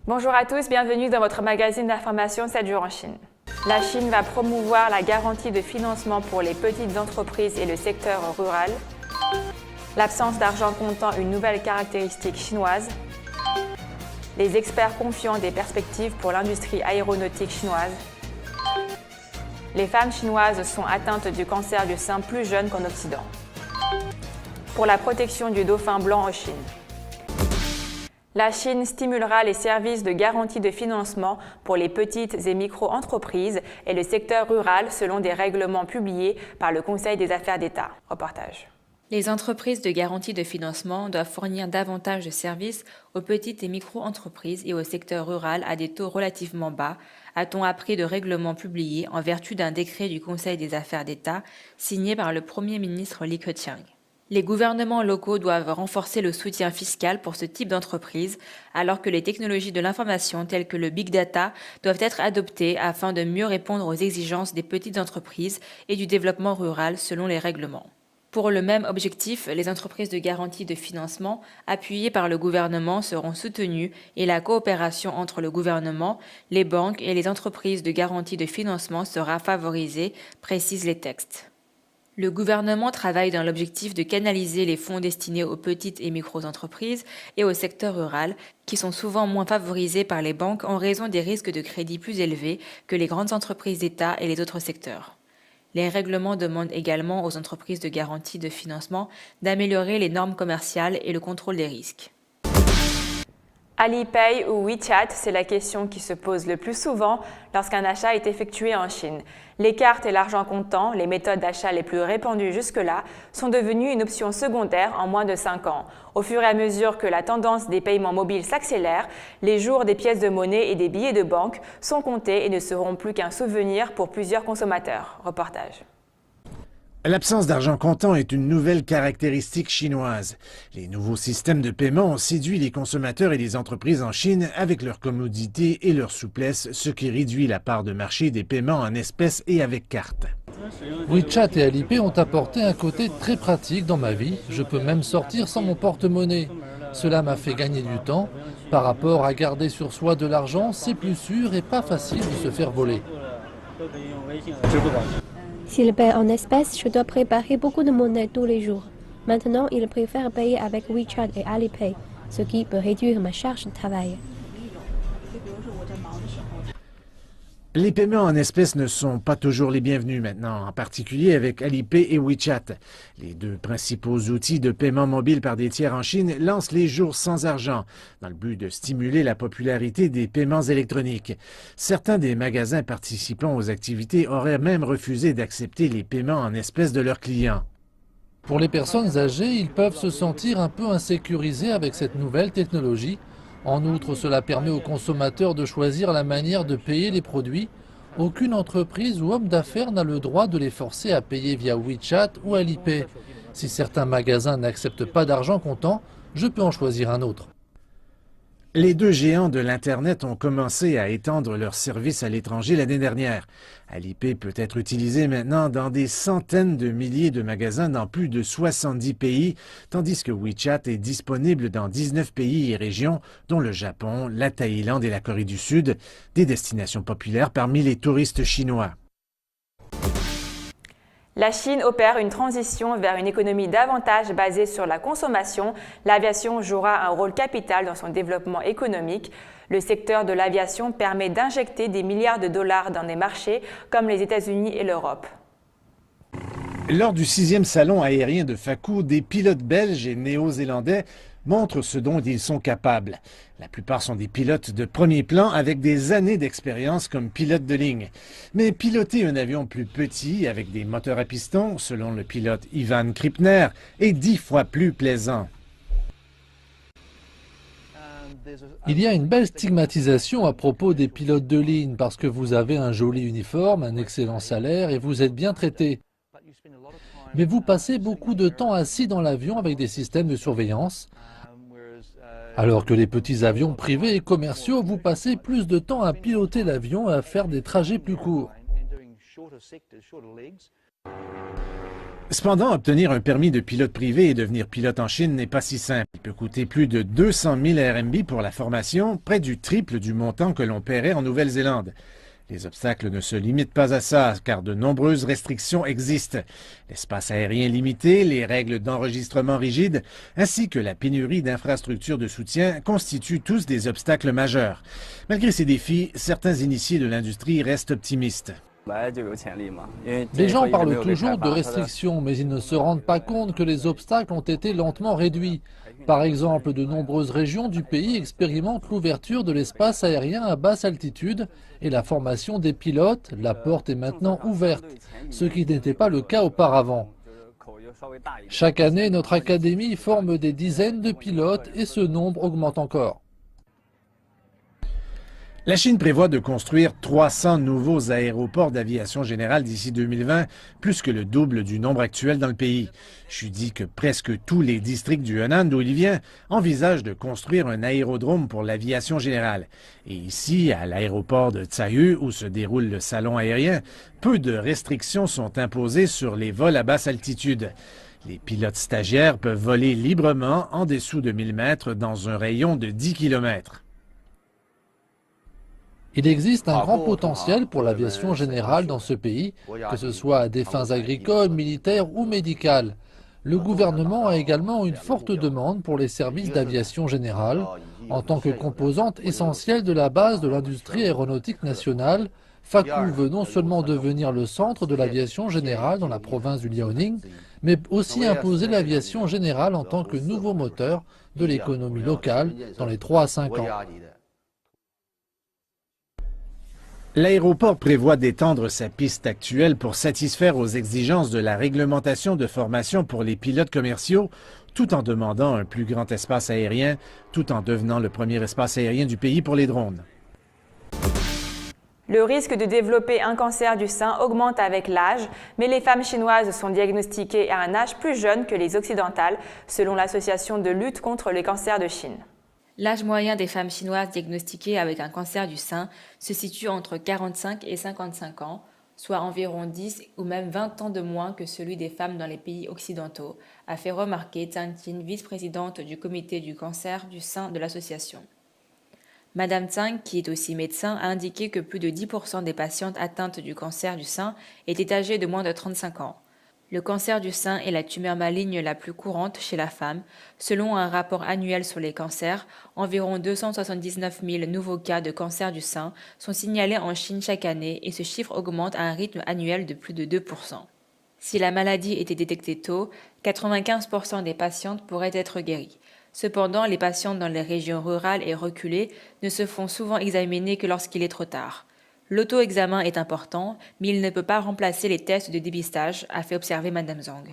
Bonjour à tous, bienvenue dans votre magazine d'information 7 jours en Chine. La Chine va promouvoir la garantie de financement pour les petites entreprises et le secteur rural. L'absence d'argent comptant une nouvelle caractéristique chinoise. Les experts confiants des perspectives pour l'industrie aéronautique chinoise. Les femmes chinoises sont atteintes du cancer du sein plus jeune qu'en Occident. Pour la protection du dauphin blanc en Chine. La Chine stimulera les services de garantie de financement pour les petites et micro-entreprises et le secteur rural selon des règlements publiés par le Conseil des affaires d'État. Reportage. Les entreprises de garantie de financement doivent fournir davantage de services aux petites et micro-entreprises et au secteur rural à des taux relativement bas, a-t-on appris de règlements publiés en vertu d'un décret du Conseil des affaires d'État signé par le Premier ministre Li Keqiang. Les gouvernements locaux doivent renforcer le soutien fiscal pour ce type d'entreprise, alors que les technologies de l'information telles que le big data doivent être adoptées afin de mieux répondre aux exigences des petites entreprises et du développement rural selon les règlements. Pour le même objectif, les entreprises de garantie de financement appuyées par le gouvernement seront soutenues et la coopération entre le gouvernement, les banques et les entreprises de garantie de financement sera favorisée, précisent les textes. Le gouvernement travaille dans l'objectif de canaliser les fonds destinés aux petites et micro-entreprises et au secteur rural, qui sont souvent moins favorisés par les banques en raison des risques de crédit plus élevés que les grandes entreprises d'État et les autres secteurs. Les règlements demandent également aux entreprises de garantie de financement d'améliorer les normes commerciales et le contrôle des risques. Alipay ou WeChat, c'est la question qui se pose le plus souvent lorsqu'un achat est effectué en Chine. Les cartes et l'argent comptant, les méthodes d'achat les plus répandues jusque-là, sont devenues une option secondaire en moins de 5 ans. Au fur et à mesure que la tendance des paiements mobiles s'accélère, les jours des pièces de monnaie et des billets de banque sont comptés et ne seront plus qu'un souvenir pour plusieurs consommateurs. Reportage. L'absence d'argent comptant est une nouvelle caractéristique chinoise. Les nouveaux systèmes de paiement ont séduit les consommateurs et les entreprises en Chine avec leur commodité et leur souplesse, ce qui réduit la part de marché des paiements en espèces et avec carte. WeChat et Alipay ont apporté un côté très pratique dans ma vie. Je peux même sortir sans mon porte-monnaie. Cela m'a fait gagner du temps. Par rapport à garder sur soi de l'argent, c'est plus sûr et pas facile de se faire voler. S'il paie en espèces, je dois préparer beaucoup de monnaie tous les jours. Maintenant, il préfère payer avec WeChat et Alipay, ce qui peut réduire ma charge de travail. Les paiements en espèces ne sont pas toujours les bienvenus maintenant, en particulier avec Alipay et WeChat. Les deux principaux outils de paiement mobile par des tiers en Chine lancent les jours sans argent, dans le but de stimuler la popularité des paiements électroniques. Certains des magasins participant aux activités auraient même refusé d'accepter les paiements en espèces de leurs clients. Pour les personnes âgées, ils peuvent se sentir un peu insécurisés avec cette nouvelle technologie. En outre, cela permet aux consommateurs de choisir la manière de payer les produits. Aucune entreprise ou homme d'affaires n'a le droit de les forcer à payer via WeChat ou Alipay. Si certains magasins n'acceptent pas d'argent comptant, je peux en choisir un autre. Les deux géants de l'Internet ont commencé à étendre leurs services à l'étranger l'année dernière. Alipay peut être utilisé maintenant dans des centaines de milliers de magasins dans plus de 70 pays, tandis que WeChat est disponible dans 19 pays et régions, dont le Japon, la Thaïlande et la Corée du Sud, des destinations populaires parmi les touristes chinois. La Chine opère une transition vers une économie davantage basée sur la consommation. L'aviation jouera un rôle capital dans son développement économique. Le secteur de l'aviation permet d'injecter des milliards de dollars dans des marchés comme les États-Unis et l'Europe. Lors du 6e salon aérien de Fakou, des pilotes belges et néo-zélandais montrent ce dont ils sont capables. La plupart sont des pilotes de premier plan avec des années d'expérience comme pilote de ligne. Mais piloter un avion plus petit avec des moteurs à piston, selon le pilote Ivan Kripner, est 10 fois plus plaisant. Il y a une belle stigmatisation à propos des pilotes de ligne parce que vous avez un joli uniforme, un excellent salaire et vous êtes bien traité. Mais vous passez beaucoup de temps assis dans l'avion avec des systèmes de surveillance, alors que les petits avions privés et commerciaux, vous passez plus de temps à piloter l'avion et à faire des trajets plus courts. Cependant, obtenir un permis de pilote privé et devenir pilote en Chine n'est pas si simple. Il peut coûter plus de 200 000 RMB pour la formation, près du triple du montant que l'on paierait en Nouvelle-Zélande. Les obstacles ne se limitent pas à ça, car de nombreuses restrictions existent. L'espace aérien limité, les règles d'enregistrement rigides, ainsi que la pénurie d'infrastructures de soutien constituent tous des obstacles majeurs. Malgré ces défis, certains initiés de l'industrie restent optimistes. Les gens parlent toujours de restrictions, mais ils ne se rendent pas compte que les obstacles ont été lentement réduits. Par exemple, de nombreuses régions du pays expérimentent l'ouverture de l'espace aérien à basse altitude et la formation des pilotes. La porte est maintenant ouverte, ce qui n'était pas le cas auparavant. Chaque année, notre académie forme des dizaines de pilotes et ce nombre augmente encore. La Chine prévoit de construire 300 nouveaux aéroports d'aviation générale d'ici 2020, plus que le double du nombre actuel dans le pays. Je dis que presque tous les districts du Henan, d'où il vient, envisagent de construire un aérodrome pour l'aviation générale. Et ici, à l'aéroport de Tsayu, où se déroule le salon aérien, peu de restrictions sont imposées sur les vols à basse altitude. Les pilotes stagiaires peuvent voler librement en dessous de 1000 mètres dans un rayon de 10 km. Il existe un grand potentiel pour l'aviation générale dans ce pays, que ce soit à des fins agricoles, militaires ou médicales. Le gouvernement a également une forte demande pour les services d'aviation générale. En tant que composante essentielle de la base de l'industrie aéronautique nationale, Fakou veut non seulement devenir le centre de l'aviation générale dans la province du Liaoning, mais aussi imposer l'aviation générale en tant que nouveau moteur de l'économie locale dans les 3 à 5 ans. L'aéroport prévoit d'étendre sa piste actuelle pour satisfaire aux exigences de la réglementation de formation pour les pilotes commerciaux, tout en demandant un plus grand espace aérien, tout en devenant le premier espace aérien du pays pour les drones. Le risque de développer un cancer du sein augmente avec l'âge, mais les femmes chinoises sont diagnostiquées à un âge plus jeune que les occidentales, selon l'Association de lutte contre les cancers de Chine. L'âge moyen des femmes chinoises diagnostiquées avec un cancer du sein se situe entre 45 et 55 ans, soit environ 10 ou même 20 ans de moins que celui des femmes dans les pays occidentaux, a fait remarquer Zhang Qin, vice-présidente du comité du cancer du sein de l'association. Madame Zhang, qui est aussi médecin, a indiqué que plus de 10% des patientes atteintes du cancer du sein étaient âgées de moins de 35 ans. Le cancer du sein est la tumeur maligne la plus courante chez la femme. Selon un rapport annuel sur les cancers, environ 279 000 nouveaux cas de cancer du sein sont signalés en Chine chaque année et ce chiffre augmente à un rythme annuel de plus de 2%. Si la maladie était détectée tôt, 95% des patientes pourraient être guéries. Cependant, les patientes dans les régions rurales et reculées ne se font souvent examiner que lorsqu'il est trop tard. L'auto-examen est important, mais il ne peut pas remplacer les tests de dépistage, a fait observer Madame Zhang.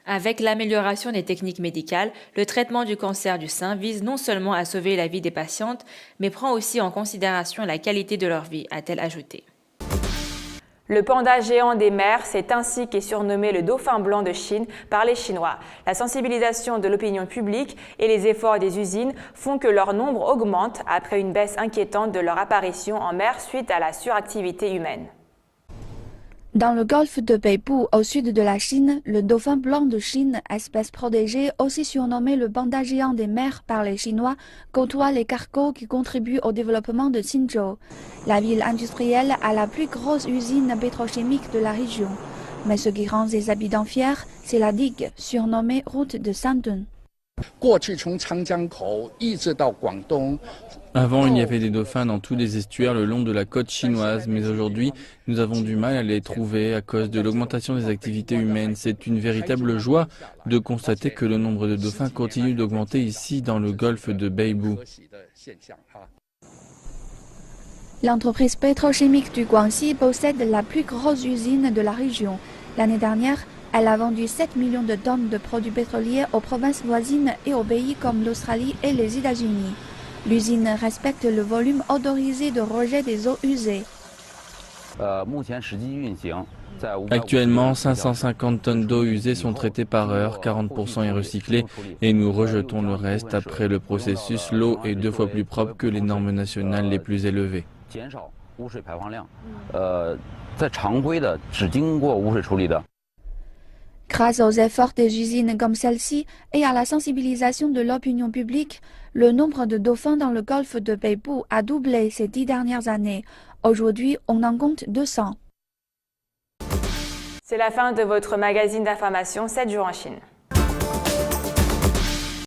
Avec l'amélioration des techniques médicales, le traitement du cancer du sein vise non seulement à sauver la vie des patientes, mais prend aussi en considération la qualité de leur vie, a-t-elle ajouté. Le panda géant des mers, c'est ainsi qu'est surnommé le dauphin blanc de Chine par les Chinois. La sensibilisation de l'opinion publique et les efforts des usines font que leur nombre augmente après une baisse inquiétante de leur apparition en mer suite à la suractivité humaine. Dans le golfe de Beibu, au sud de la Chine, le dauphin blanc de Chine, espèce protégée, aussi surnommé le panda géant des mers par les Chinois, côtoie les cargos qui contribuent au développement de Qinzhou. La ville industrielle a la plus grosse usine pétrochimique de la région. Mais ce qui rend ses habitants fiers, c'est la digue, surnommée route de Sandun. Avant, il y avait des dauphins dans tous les estuaires le long de la côte chinoise, mais aujourd'hui, nous avons du mal à les trouver à cause de l'augmentation des activités humaines. C'est une véritable joie de constater que le nombre de dauphins continue d'augmenter ici dans le golfe de Beibu. L'entreprise pétrochimique du Guangxi possède la plus grosse usine de la région. L'année dernière, elle a vendu 7 millions de tonnes de produits pétroliers aux provinces voisines et aux pays comme l'Australie et les États-Unis. L'usine respecte le volume autorisé de rejet des eaux usées. Actuellement, 550 tonnes d'eau usée sont traitées par heure, 40% est recyclé et nous rejetons le reste. Après le processus, l'eau est 2 fois plus propre que les normes nationales les plus élevées. Grâce aux efforts des usines comme celle-ci et à la sensibilisation de l'opinion publique, le nombre de dauphins dans le golfe de Beibu a doublé ces 10 dernières années. Aujourd'hui, on en compte 200. C'est la fin de votre magazine d'information 7 jours en Chine.